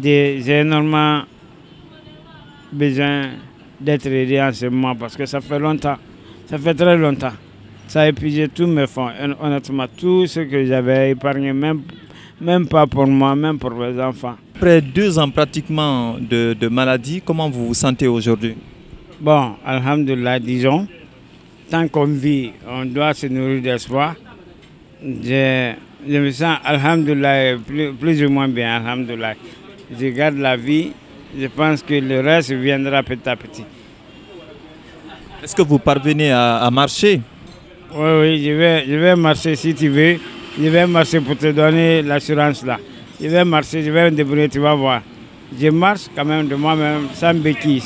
j'ai énormément besoin d'être aidé en ce moment parce que ça fait longtemps, ça fait très longtemps. Ça a épuisé tous mes fonds, honnêtement, tout ce que j'avais épargné, même pas pour moi, même pour les enfants. Après 2 ans pratiquement de maladie, comment vous vous sentez aujourd'hui? Bon, alhamdoulilah, disons, tant qu'on vit, on doit se nourrir d'espoir. Je me sens, alhamdoulilah, plus ou moins bien, alhamdoulilah. Je garde la vie, je pense que le reste viendra petit à petit. Est-ce que vous parvenez à marcher? Oui, oui, je vais marcher si tu veux. Je vais marcher pour te donner l'assurance là. Je vais marcher, je vais me débrouiller, tu vas voir. Je marche quand même de moi-même, sans béquille.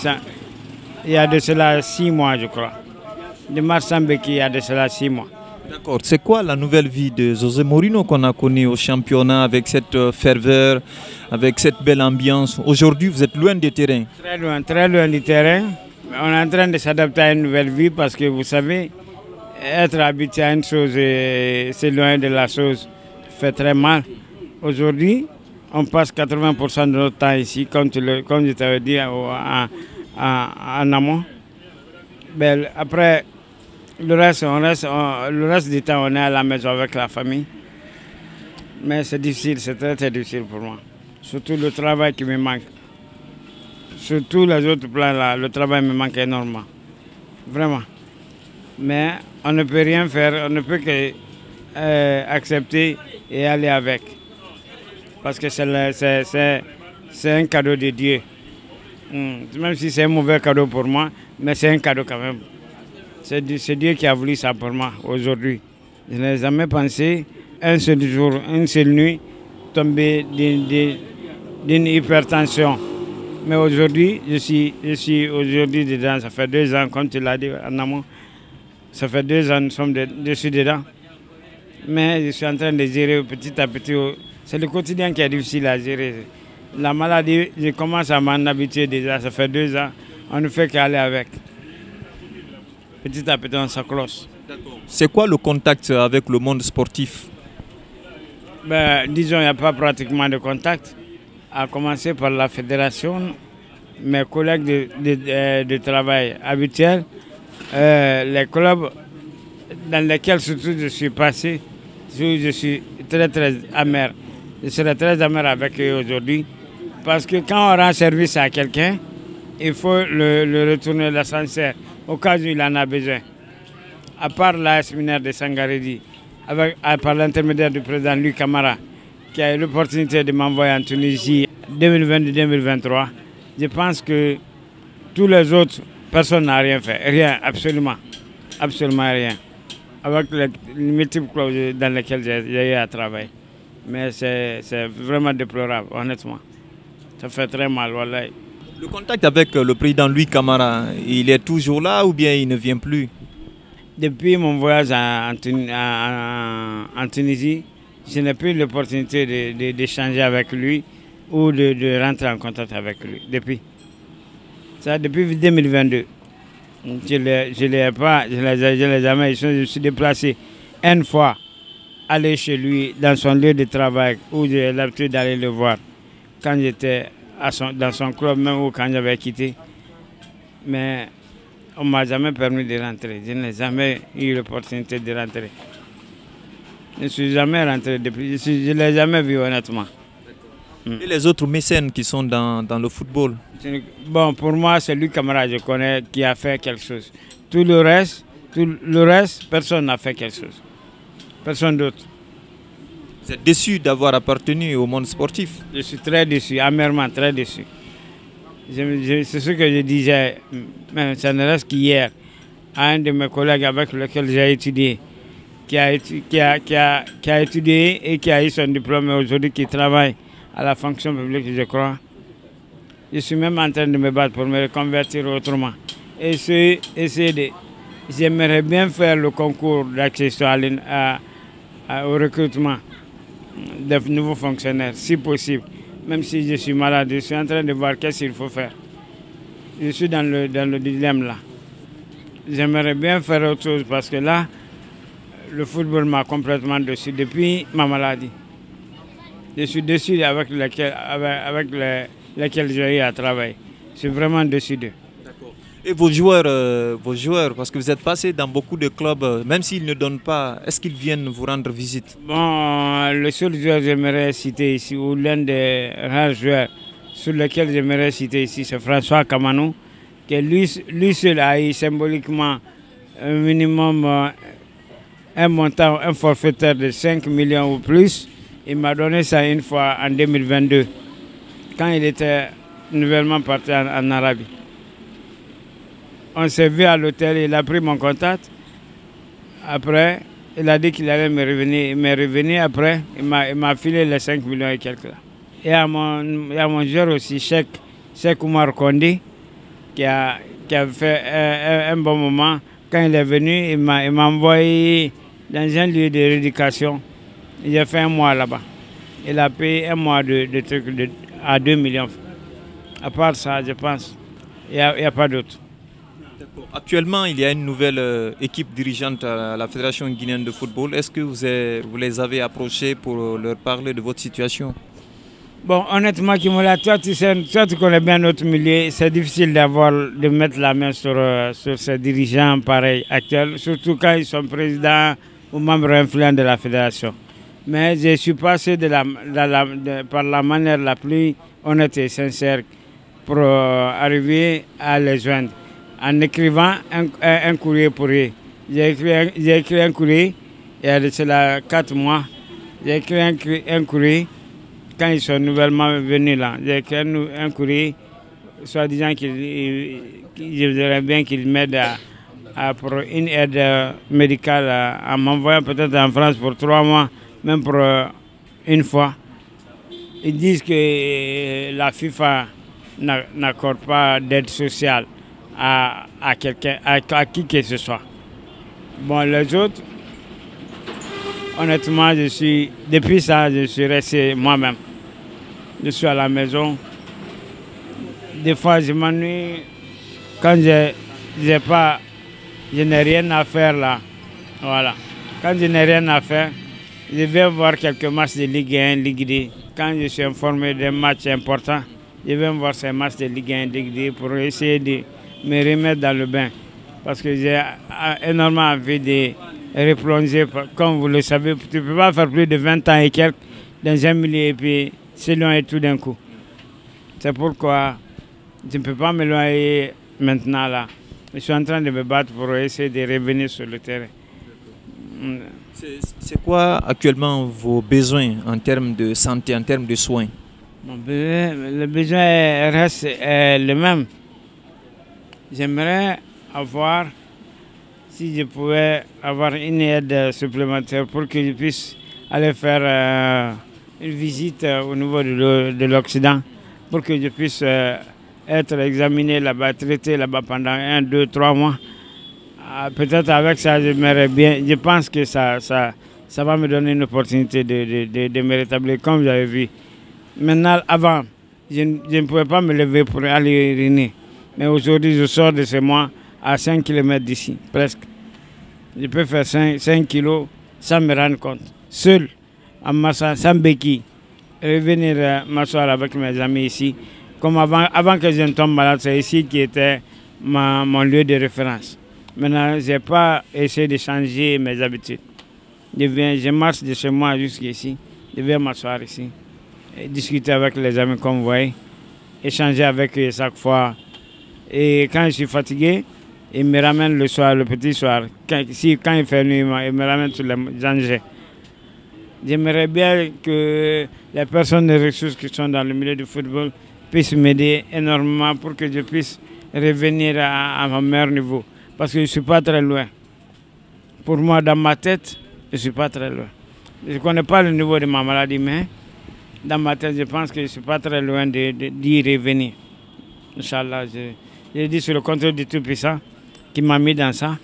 Il y a de cela 6 mois, je crois. Je marche sans béquille, il y a de cela 6 mois. D'accord. C'est quoi la nouvelle vie de José Mourinho qu'on a connue au championnat avec cette ferveur, avec cette belle ambiance? Aujourd'hui, vous êtes loin des terrains. Très loin du terrain. On est en train de s'adapter à une nouvelle vie parce que vous savez, être habitué à une chose et s'éloigner de la chose fait très mal. Aujourd'hui, on passe 80% de notre temps ici, comme je t'avais dit en amont. Ben, après, le reste du temps, on est à la maison avec la famille. Mais c'est difficile, c'est très très difficile pour moi. Surtout le travail qui me manque. Sur tous les autres plans, là, le travail me manque énormément. Vraiment. Mais on ne peut rien faire, on ne peut que accepter et aller avec. Parce que c'est un cadeau de Dieu. Même si c'est un mauvais cadeau pour moi, mais c'est un cadeau quand même. C'est Dieu qui a voulu ça pour moi aujourd'hui. Je n'ai jamais pensé un seul jour, une seule nuit, tomber d'une hypertension. Mais aujourd'hui, je suis aujourd'hui dedans. Ça fait 2 ans, comme tu l'as dit en amont. Ça fait 2 ans, je suis dedans. Mais je suis en train de gérer petit à petit. C'est le quotidien qui est difficile à gérer. La maladie, je commence à m'en habituer déjà. Ça fait 2 ans. On ne fait qu'aller avec. Petit à petit, on s'accroche. C'est quoi le contact avec le monde sportif? Ben, disons, il n'y a pas pratiquement de contact. À commencer par la fédération, mes collègues de travail habituels, les clubs dans lesquels surtout je suis passé, je suis très très amer. Je serai très amer avec eux aujourd'hui parce que quand on rend service à quelqu'un, il faut le retourner l'ascenseur au cas où il en a besoin. À part la séminaire de Sangaredi, par l'intermédiaire du président Louis Camara, qui a eu l'opportunité de m'envoyer en Tunisie 2022-2023, je pense que tous les autres, personne n'a rien fait. Rien, absolument. Absolument rien. Avec les multiples clauses dans lesquelles j'ai eu à travailler. Mais c'est vraiment déplorable, honnêtement. Ça fait très mal, voilà. Le contact avec le président Louis Camara, il est toujours là ou bien il ne vient plus? Depuis mon voyage en Tunisie, je n'ai plus l'opportunité d'échanger avec lui ou de rentrer en contact avec lui. Depuis 2022. Je ne l'ai pas, je l'ai jamais. Je suis déplacé une fois, aller chez lui dans son lieu de travail où j'ai l'habitude d'aller le voir quand j'étais dans son club, même ou quand j'avais quitté. Mais on ne m'a jamais permis de rentrer. Je n'ai jamais eu l'opportunité de rentrer. Je ne suis jamais rentré depuis. Je ne l'ai jamais vu, honnêtement. Et les autres mécènes qui sont dans le football? Bon, pour moi, c'est lui, camarade, je connais, qui a fait quelque chose. Tout le reste, personne n'a fait quelque chose. Personne d'autre. Vous êtes déçu d'avoir appartenu au monde sportif? Je suis très déçu, amèrement très déçu. C'est ce que je disais, mais ça ne reste qu'hier, à un de mes collègues avec lequel j'ai étudié, qui a étudié et qui a eu son diplôme aujourd'hui, qui travaille à la fonction publique, je crois. Je suis même en train de me battre pour me reconvertir autrement. J'aimerais bien faire le concours d'accession au recrutement de nouveaux fonctionnaires, si possible. Même si je suis malade, je suis en train de voir qu'est-ce qu'il faut faire. Je suis dans le dilemme là. J'aimerais bien faire autre chose parce que là, le football m'a complètement dessus depuis ma maladie. Je suis déçu avec lesquels j'ai eu à travailler. Je suis vraiment déçu d'eux. Et vos joueurs, parce que vous êtes passé dans beaucoup de clubs, même s'ils ne donnent pas, est-ce qu'ils viennent vous rendre visite? Bon, le seul joueur que j'aimerais citer ici, ou l'un des rares joueurs sur lesquels j'aimerais citer ici, c'est François Kamanou, que lui seul a eu symboliquement un minimum, un montant, un forfaitaire de 5 millions ou plus. Il m'a donné ça une fois en 2022, quand il était nouvellement parti en Arabie. On s'est vu à l'hôtel, il a pris mon contact. Après, il a dit qu'il allait me revenir. Il m'est revenu après, il m'a filé les 5 millions et quelques là. Il y a mon joueur aussi, Cheikh Oumar Kondi, qui a fait un bon moment. Quand il est venu, il m'a envoyé dans un lieu de rééducation. Il a fait un mois là-bas. Il a payé un mois de trucs à 2 millions. À part ça, je pense, il n'y a pas d'autre. Actuellement, il y a une nouvelle équipe dirigeante à la Fédération guinéenne de football. Est-ce que vous les avez approchés pour leur parler de votre situation? Bon, honnêtement, Kimola, toi tu connais bien notre milieu. C'est difficile de mettre la main sur ces dirigeants pareils actuels, surtout quand ils sont présidents ou membres influents de la fédération. Mais je suis passé par la manière la plus honnête et sincère pour arriver à les joindre. En écrivant un courrier pour eux. J'ai écrit un courrier, il y a de cela 4 mois. J'ai écrit un courrier quand ils sont nouvellement venus là. J'ai écrit un courrier, soit disant je voudrais bien qu'ils m'aident pour une aide médicale en m'envoyant peut-être en France pour 3 mois, même pour une fois. Ils disent que la FIFA n'accorde pas d'aide sociale à quelqu'un, à qui que ce soit. Bon, les autres, honnêtement, depuis ça, je suis resté moi-même. Je suis à la maison. Des fois, je m'ennuie quand je n'ai rien à faire là. Voilà. Quand je n'ai rien à faire, je vais voir quelques matchs de Ligue 1, Ligue 2. Quand je suis informé des matchs importants, je vais voir ces matchs de Ligue 1, Ligue 2 pour essayer de me remettre dans le bain. Parce que j'ai énormément envie de replonger. Comme vous le savez, tu ne peux pas faire plus de 20 ans et quelques dans un milieu et puis s'éloigner tout d'un coup. C'est pourquoi je ne peux pas m'éloigner maintenant là. Je suis en train de me battre pour essayer de revenir sur le terrain. C'est quoi actuellement vos besoins en termes de santé, en termes de soins? Le besoin reste le même. J'aimerais avoir, si je pouvais avoir une aide supplémentaire pour que je puisse aller faire une visite au niveau de l'Occident, pour que je puisse être examiné là-bas, traité là-bas pendant 1, 2, 3 mois. Peut-être avec ça, j'aimerais bien, je pense que ça va me donner une opportunité de me rétablir, comme vous avez vu. Maintenant, avant, je ne pouvais pas me lever pour aller uriner. Mais aujourd'hui, je sors de chez moi à 5 km d'ici, presque. Je peux faire 5 kilos sans me rendre compte. Seul, en massant, sans béquille. Revenir m'asseoir avec mes amis ici. Comme avant que je ne tombe malade, c'est ici qui était mon lieu de référence. Maintenant, je n'ai pas essayé de changer mes habitudes. Je marche de chez moi jusqu'ici. Je viens m'asseoir ici. Et discuter avec les amis comme vous voyez. Échanger avec eux chaque fois. Et quand je suis fatigué, il me ramène le soir, le petit soir. Quand il fait nuit, il me ramène sur les dangers. J'aimerais bien que les personnes de ressources qui sont dans le milieu du football puissent m'aider énormément pour que je puisse revenir à mon meilleur niveau. Parce que je ne suis pas très loin. Pour moi, dans ma tête, je ne suis pas très loin. Je ne connais pas le niveau de ma maladie, mais dans ma tête, je pense que je ne suis pas très loin d'y revenir. Inch'Allah, je dis sur le contrôle du Tout-Puissant qui m'a mis dans ça.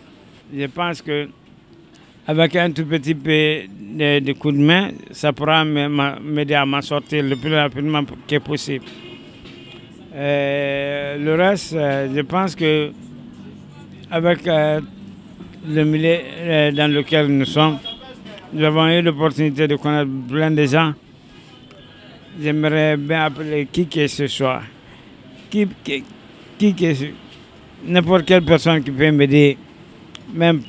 Je pense qu'avec un tout petit peu de coup de main, ça pourra m'aider à m'en sortir le plus rapidement que possible. Le reste, je pense que avec le milieu dans lequel nous sommes, nous avons eu l'opportunité de connaître plein de gens j'aimerais bien appeler qui que ce soit. Qui que ce n'importe quelle personne qui peut m'aider, même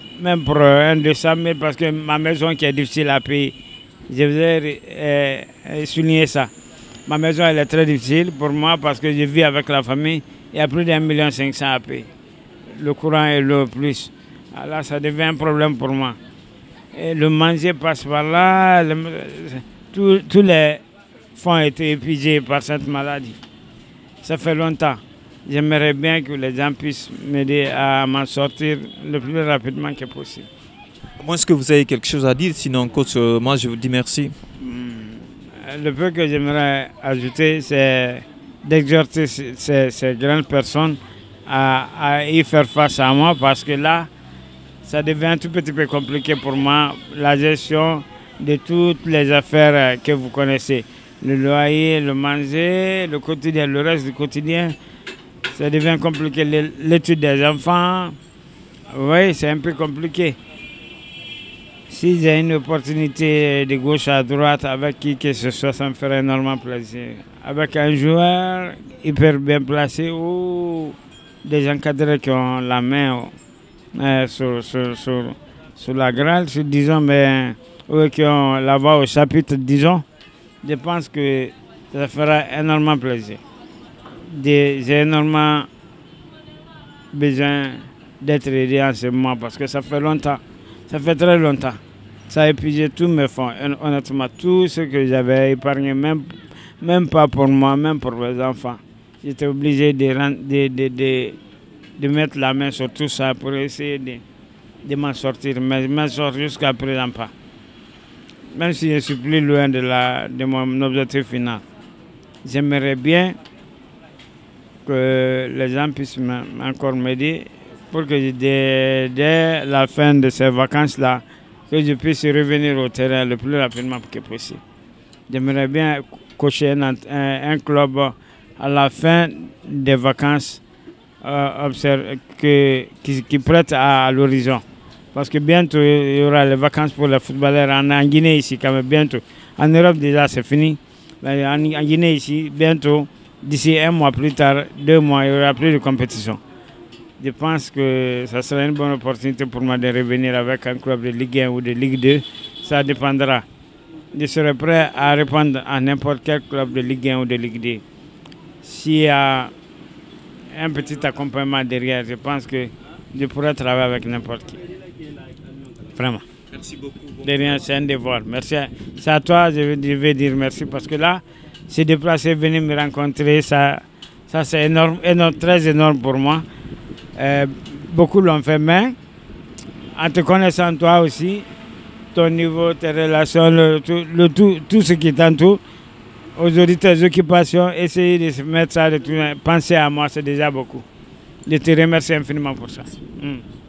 pour un 200 000, parce que ma maison qui est difficile à payer. Je voudrais souligner ça. Ma maison elle est très difficile pour moi parce que je vis avec la famille. Il y a plus d'1,5 million à payer. Le courant et l'eau plus. Alors ça devient un problème pour moi. Et le manger passe par là. Tous les fonds ont été épuisés par cette maladie. Ça fait longtemps. J'aimerais bien que les gens puissent m'aider à m'en sortir le plus rapidement que possible. Est-ce que vous avez quelque chose à dire? Sinon, coach, moi je vous dis merci. Le peu que j'aimerais ajouter, c'est d'exhorter ces grandes personnes à y faire face à moi parce que là, ça devient un tout petit peu compliqué pour moi, la gestion de toutes les affaires que vous connaissez. Le loyer, le manger, le quotidien, le reste du quotidien, ça devient compliqué. L'étude des enfants, oui, c'est un peu compliqué. Si j'ai une opportunité de gauche à droite avec qui que ce soit, ça me ferait énormément plaisir. Avec un joueur hyper bien placé ou des encadrés qui ont la main sur la grâce, disons, mais ou qui ont la voix au chapitre, disons, je pense que ça fera énormément plaisir. J'ai énormément besoin d'être aidé en ce moment parce que ça fait longtemps, ça fait très longtemps. Ça a épuisé tous mes fonds, honnêtement, tout ce que j'avais épargné, même pas pour moi, même pour les enfants. J'étais obligé de mettre la main sur tout ça pour essayer de m'en sortir, mais je m'en sors jusqu'à présent pas. Même si je suis plus loin de mon objectif final. J'aimerais bien que les gens puissent encore m'aider pour que dès la fin de ces vacances-là, que je puisse revenir au terrain le plus rapidement que possible. J'aimerais bien coacher un club à la fin des vacances qui prête à l'horizon. Parce que bientôt, il y aura les vacances pour les footballeurs en Guinée ici, quand même, bientôt. En Europe, déjà, c'est fini. Mais en Guinée ici, bientôt, d'ici 1 mois plus tard, 2 mois, il n'y aura plus de compétition. Je pense que ça sera une bonne opportunité pour moi de revenir avec un club de Ligue 1 ou de Ligue 2. Ça dépendra. Je serai prêt à répondre à n'importe quel club de Ligue 1 ou de Ligue 2. S'il y a un petit accompagnement derrière, je pense que je pourrais travailler avec n'importe qui. Vraiment. Merci beaucoup. De rien, c'est un devoir. Merci. C'est à toi, je vais dire merci parce que là, se déplacer, venir me rencontrer, ça c'est énorme, très énorme pour moi. Beaucoup l'ont fait, mais en te connaissant toi aussi, ton niveau, tes relations, tout ce qui t'entoure, aujourd'hui tes occupations, essayer de se mettre ça, de penser à moi, c'est déjà beaucoup. Je te remercie infiniment pour ça.